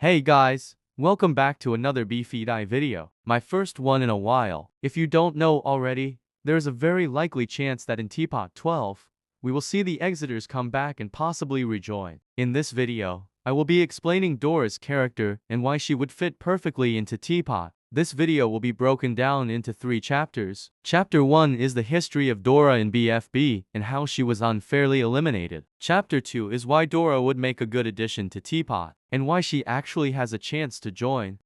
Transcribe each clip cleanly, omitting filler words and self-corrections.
Hey guys, welcome back to another BFDI video, my first one in a while. If you don't know already, there's a very likely chance that in TPOT 12, we will see the Exiters come back and possibly rejoin. In this video, I will be explaining Dora's character and why she would fit perfectly into TPOT. This video will be broken down into 3 chapters. Chapter 1 is the history of Dora in BFB and how she was unfairly eliminated. Chapter 2 is why Dora would make a good addition to TPOT and why she actually has a chance to join.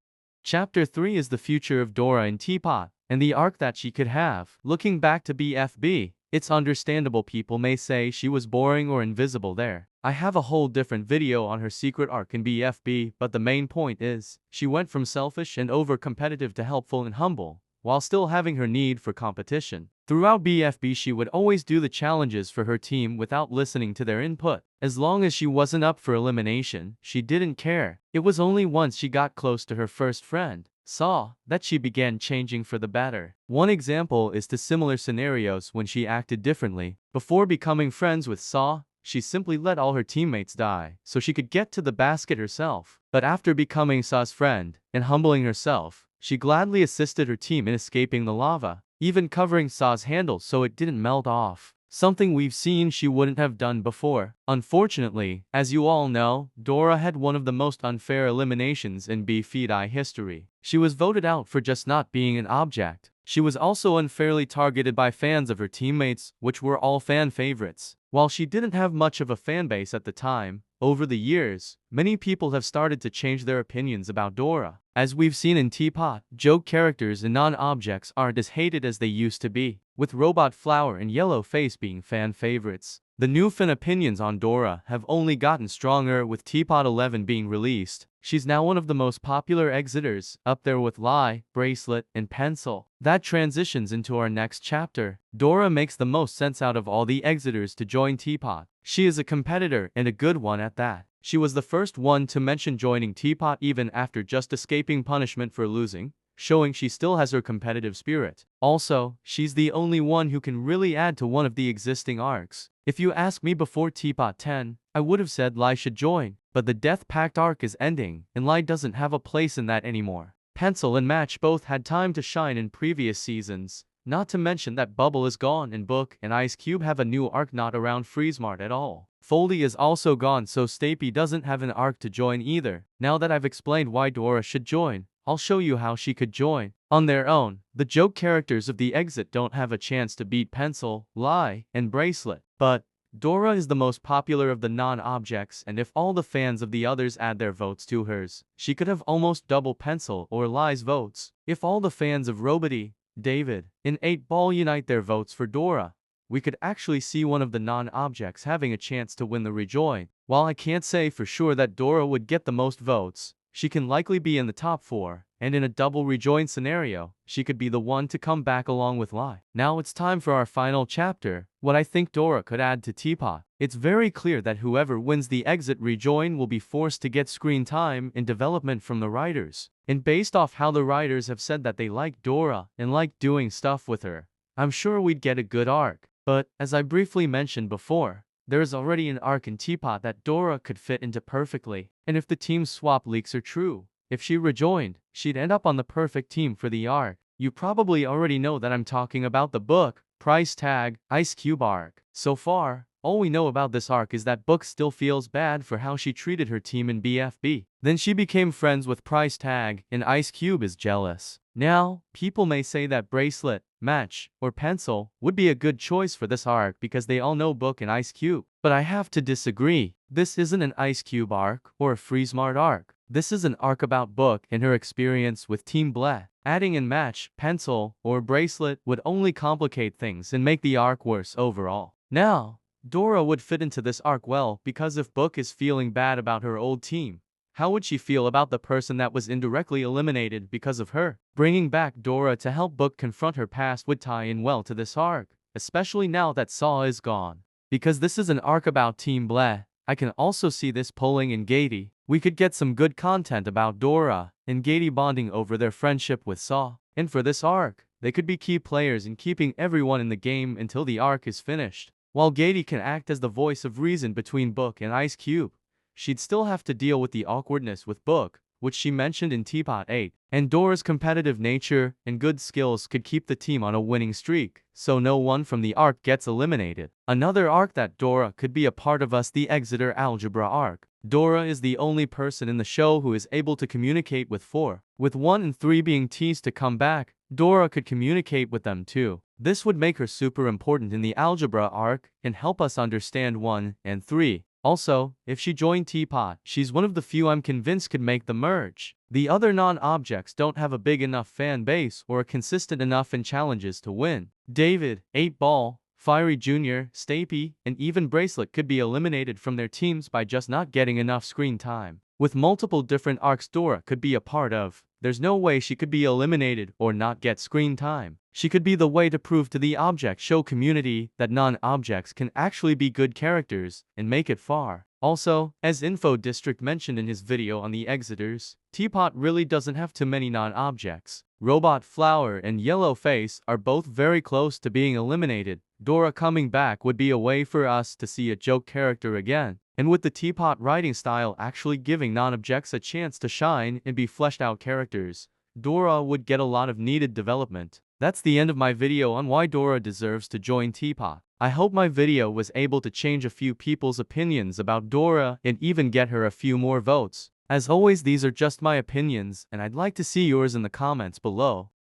Chapter 3 is the future of Dora in TPOT and the arc that she could have. Looking back to BFB, it's understandable people may say she was boring or invisible there. I have a whole different video on her secret arc in BFB, but the main point is, she went from selfish and over-competitive to helpful and humble, while still having her need for competition. Throughout BFB she would always do the challenges for her team without listening to their input. As long as she wasn't up for elimination, she didn't care. It was only once she got close to her first friend, Saw, that she began changing for the better. One example is to similar scenarios when she acted differently. Before becoming friends with Saw, she simply let all her teammates die, so she could get to the basket herself. But after becoming Saw's friend, and humbling herself, she gladly assisted her team in escaping the lava, even covering Saw's handle so it didn't melt off. Something we've seen she wouldn't have done before. Unfortunately, as you all know, Dora had one of the most unfair eliminations in BFDI history. She was voted out for just not being an object. She was also unfairly targeted by fans of her teammates, which were all fan favorites. While she didn't have much of a fanbase at the time, over the years, many people have started to change their opinions about Dora. As we've seen in TPOT, joke characters and non-objects aren't as hated as they used to be, with Robot Flower and Yellow Face being fan favorites. The new fan opinions on Dora have only gotten stronger with TPOT 11 being released. She's now one of the most popular Exiters, up there with Lie, Bracelet, and Pencil. That transitions into our next chapter. Dora makes the most sense out of all the Exiters to join TPOT. She is a competitor, and a good one at that. She was the first one to mention joining TPOT even after just escaping punishment for losing, showing she still has her competitive spirit. Also, she's the only one who can really add to one of the existing arcs. If you ask me before TPOT 10, I would have said Lie should join, but the Death Pact arc is ending, and Lie doesn't have a place in that anymore. Pencil and Match both had time to shine in previous seasons, not to mention that Bubble is gone and Book and Ice Cube have a new arc not around Freezemart at all. Foldy is also gone, so Stapy doesn't have an arc to join either. Now that I've explained why Dora should join, I'll show you how she could join. On their own, the joke characters of the Exit don't have a chance to beat Pencil, Lie, and Bracelet. But Dora is the most popular of the non-objects, and if all the fans of the others add their votes to hers, she could have almost double Pencil or Lie's votes. If all the fans of Robody, David, and 8-Ball unite their votes for Dora, we could actually see one of the non-objects having a chance to win the rejoin. While I can't say for sure that Dora would get the most votes, she can likely be in the top 4, and in a double rejoin scenario, she could be the one to come back along with Lie. Now it's time for our final chapter, what I think Dora could add to TPOT. It's very clear that whoever wins the Exit rejoin will be forced to get screen time and development from the writers. And based off how the writers have said that they like Dora and like doing stuff with her, I'm sure we'd get a good arc. But, as I briefly mentioned before, there is already an arc in TPOT that Dora could fit into perfectly. And if the team swap leaks are true, if she rejoined, she'd end up on the perfect team for the arc. You probably already know that I'm talking about the Book, Price Tag, Ice Cube arc. So far, all we know about this arc is that Book still feels bad for how she treated her team in BFB. Then she became friends with Price Tag, and Ice Cube is jealous. Now, people may say that Bracelet, Match, or Pencil would be a good choice for this arc because they all know Book and Ice Cube. But I have to disagree. This isn't an Ice Cube arc or a Freezemart arc. This is an arc about Book and her experience with Team Bleh. Adding in Match, Pencil, or Bracelet would only complicate things and make the arc worse overall. Now, Dora would fit into this arc well because if Book is feeling bad about her old team, how would she feel about the person that was indirectly eliminated because of her? Bringing back Dora to help Book confront her past would tie in well to this arc, especially now that Saw is gone. Because this is an arc about Team Bleh, I can also see this pulling in Goiky. We could get some good content about Dora and Goiky bonding over their friendship with Saw. And for this arc, they could be key players in keeping everyone in the game until the arc is finished. While Goiky can act as the voice of reason between Book and Ice Cube, she'd still have to deal with the awkwardness with Book, which she mentioned in TPOT 8, and Dora's competitive nature and good skills could keep the team on a winning streak, so no one from the arc gets eliminated. Another arc that Dora could be a part of is the Exeter Algebra arc. Dora is the only person in the show who is able to communicate with 4. With 1 and 3 being teased to come back, Dora could communicate with them too. This would make her super important in the algebra arc and help us understand 1 and 3. Also, if she joined TPOT, she's one of the few I'm convinced could make the merge. The other non-objects don't have a big enough fan base or are consistent enough in challenges to win. David, 8-Ball, Fiery Jr., Stapy, and even Bracelet could be eliminated from their teams by just not getting enough screen time. With multiple different arcs Dora could be a part of, there's no way she could be eliminated or not get screen time. She could be the way to prove to the object show community that non-objects can actually be good characters and make it far. Also, as Info District mentioned in his video on the Exeters, TPOT really doesn't have too many non-objects. Robot Flower and Yellow Face are both very close to being eliminated. Dora coming back would be a way for us to see a joke character again. And with the TPOT writing style actually giving non-objects a chance to shine and be fleshed out characters, Dora would get a lot of needed development. That's the end of my video on why Dora deserves to join TPOT. I hope my video was able to change a few people's opinions about Dora and even get her a few more votes. As always, these are just my opinions, and I'd like to see yours in the comments below.